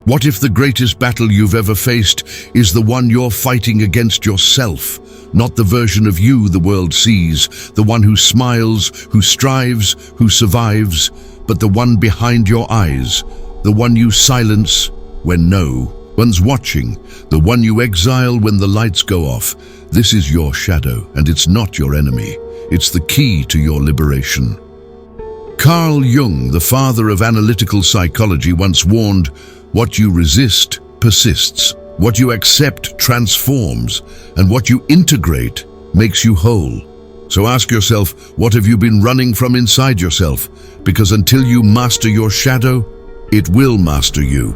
What if the greatest battle you've ever faced is the one you're fighting against yourself? Not the version of you the world sees, the one who smiles, who strives, who survives, but the one behind your eyes, the one you silence when no one's watching, the one you exile when the lights go off. This is your shadow, and it's not your enemy. It's the key to your liberation. Carl Jung, the father of analytical psychology, once warned, "What you resist persists. What you accept transforms, and what you integrate makes you whole." So ask yourself, what have you been running from inside yourself? Because until you master your shadow, it will master you.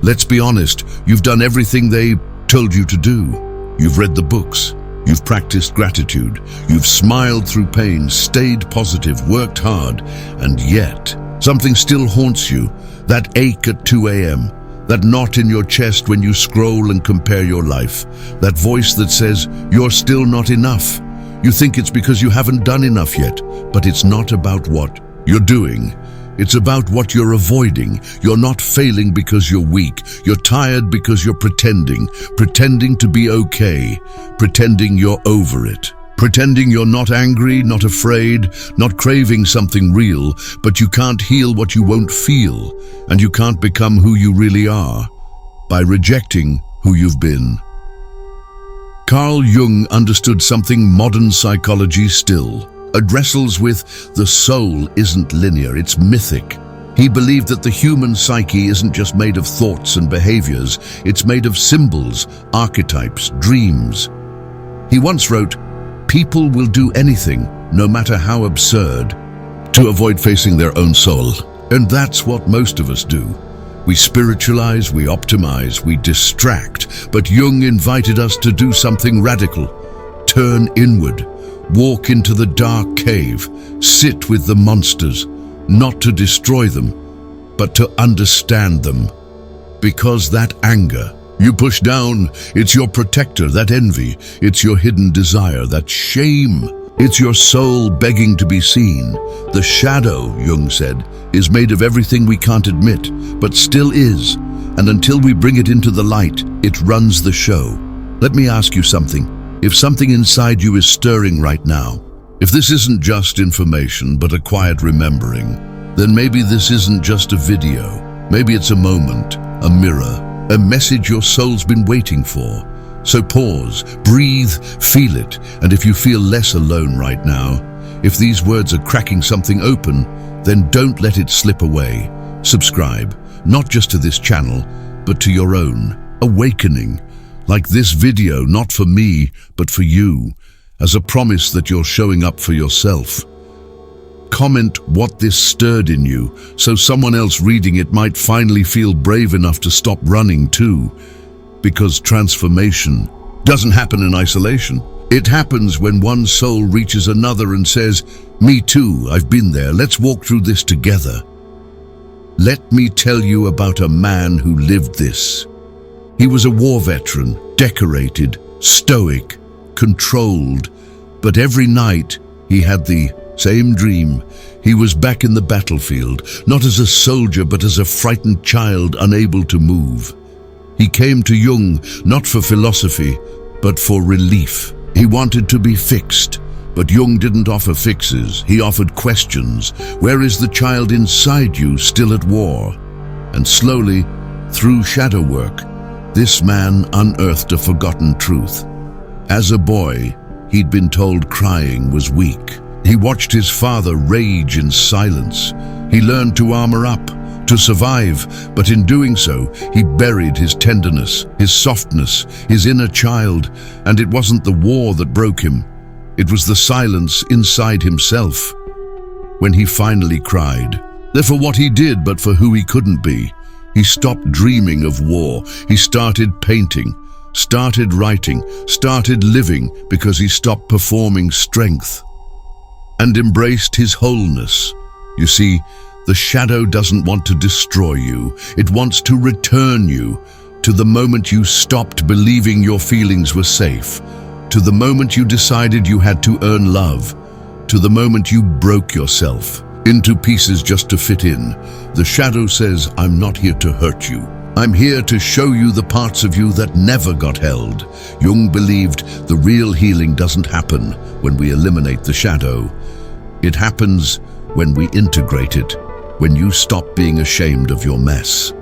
Let's be honest, you've done everything they told you to do. You've read the books, you've practiced gratitude, you've smiled through pain, stayed positive, worked hard, and yet something still haunts you, that ache at 2 a.m., that knot in your chest when you scroll and compare your life, that voice that says, "You're still not enough." You think it's because you haven't done enough yet, but it's not about what you're doing. It's about what you're avoiding. You're not failing because you're weak. You're tired because you're pretending to be okay, pretending you're over it. Pretending you're not angry, not afraid, not craving something real, but you can't heal what you won't feel, and you can't become who you really are by rejecting who you've been. Carl Jung understood something modern psychology still wrestles with. The soul isn't linear, it's mythic. He believed that the human psyche isn't just made of thoughts and behaviors, it's made of symbols, archetypes, dreams. He once wrote, "People will do anything, no matter how absurd, to avoid facing their own soul." And that's what most of us do. We spiritualize, we optimize, we distract. But Jung invited us to do something radical. Turn inward, walk into the dark cave, sit with the monsters, not to destroy them, but to understand them. Because that anger you push down, it's your protector. That envy, it's your hidden desire. That shame, it's your soul begging to be seen. The shadow, Jung said, is made of everything we can't admit, but still is. And until we bring it into the light, it runs the show. Let me ask you something. If something inside you is stirring right now, if this isn't just information, but a quiet remembering, then maybe this isn't just a video. Maybe it's a moment, a mirror, a message your soul's been waiting for. So pause, breathe, feel it, and if you feel less alone right now, if these words are cracking something open, then don't let it slip away. Subscribe, not just to this channel, but to your own awakening. Like this video, not for me, but for you, as a promise that you're showing up for yourself. Comment what this stirred in you, so someone else reading it might finally feel brave enough to stop running too. Because transformation doesn't happen in isolation. It happens when one soul reaches another and says, "Me too, I've been there, let's walk through this together." Let me tell you about a man who lived this. He was a war veteran, decorated, stoic, controlled, but every night he had the same dream. He was back in the battlefield, not as a soldier but as a frightened child unable to move. He came to Jung not for philosophy, but for relief. He wanted to be fixed, but Jung didn't offer fixes, he offered questions. Where is the child inside you still at war? And slowly, through shadow work, this man unearthed a forgotten truth. As a boy, he'd been told crying was weak. He watched his father rage in silence. He learned to armor up, to survive, but in doing so, he buried his tenderness, his softness, his inner child, and it wasn't the war that broke him. It was the silence inside himself. When he finally cried, not for what he did, but for who he couldn't be, he stopped dreaming of war. He started painting, started writing, started living because he stopped performing strength and embraced his wholeness. You see, the shadow doesn't want to destroy you. It wants to return you to the moment you stopped believing your feelings were safe, to the moment you decided you had to earn love, to the moment you broke yourself into pieces just to fit in. The shadow says, "I'm not here to hurt you. I'm here to show you the parts of you that never got held. Jung believed the real healing doesn't happen when we eliminate the shadow. It happens when we integrate it, when you stop being ashamed of your mess,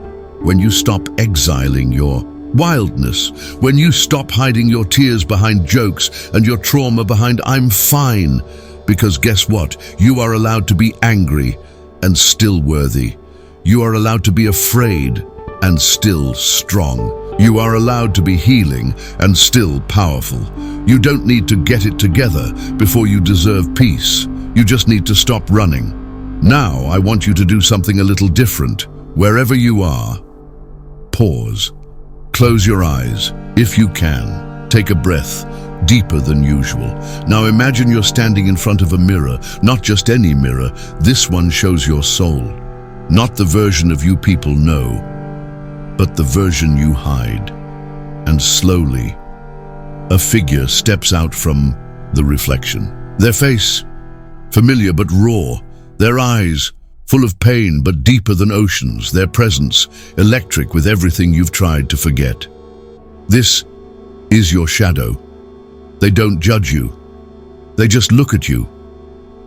when you stop exiling your wildness, when you stop hiding your tears behind jokes and your trauma behind "I'm fine." Because guess what? You are allowed to be angry and still worthy. You are allowed to be afraid and still strong. You are allowed to be healing and still powerful. You don't need to get it together before you deserve peace. You just need to stop running. Now I want you to do something a little different. Wherever you are, pause. Close your eyes, if you can. Take a breath, deeper than usual. Now imagine you're standing in front of a mirror, not just any mirror. This one shows your soul. Not the version of you people know, but the version you hide. And slowly, a figure steps out from the reflection. Their face, familiar but raw. Their eyes, full of pain but deeper than oceans. Their presence, electric with everything you've tried to forget. This is your shadow. They don't judge you. They just look at you.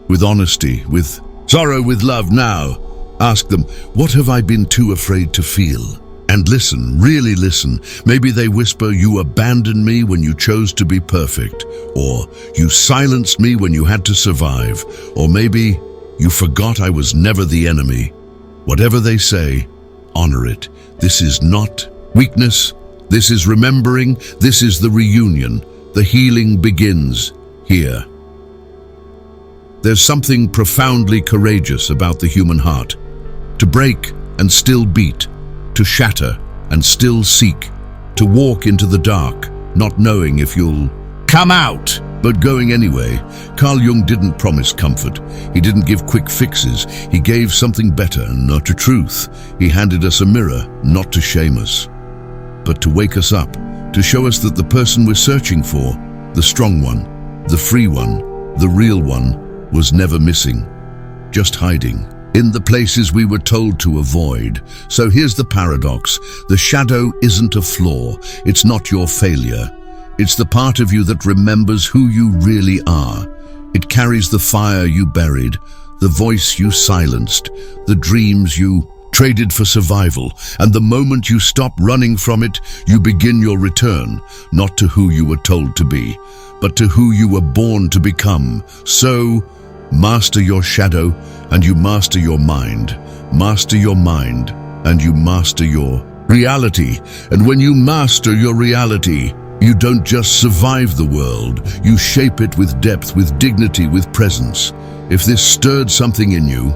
With honesty, with sorrow, with love. Now, ask them, what have I been too afraid to feel? And listen, really listen. Maybe they whisper, you abandoned me when you chose to be perfect. Or you silenced me when you had to survive. Or maybe you forgot I was never the enemy. Whatever they say, honor it. This is not weakness. This is remembering. This is the reunion. The healing begins here. There's something profoundly courageous about the human heart. To break and still beat. To shatter and still seek. To walk into the dark, not knowing if you'll come out, but going anyway. Carl Jung didn't promise comfort. He didn't give quick fixes. He gave something better, not a truth. He handed us a mirror, not to shame us, but to wake us up, to show us that the person we're searching for, the strong one, the free one, the real one, was never missing, just hiding in the places we were told to avoid. So here's the paradox. The shadow isn't a flaw. It's not your failure. It's the part of you that remembers who you really are. It carries the fire you buried, the voice you silenced, the dreams you traded for survival. And the moment you stop running from it, you begin your return, not to who you were told to be, but to who you were born to become. So, master your shadow, and you master your mind. Master your mind, and you master your reality. And when you master your reality, you don't just survive the world, you shape it with depth, with dignity, with presence. If this stirred something in you,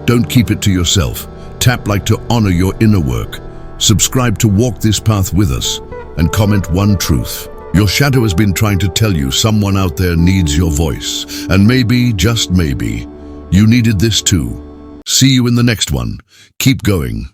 don't keep it to yourself. Tap like to honor your inner work. Subscribe to walk this path with us, and comment one truth. Your shadow has been trying to tell you someone out there needs your voice. And maybe, just maybe, you needed this too. See you in the next one. Keep going.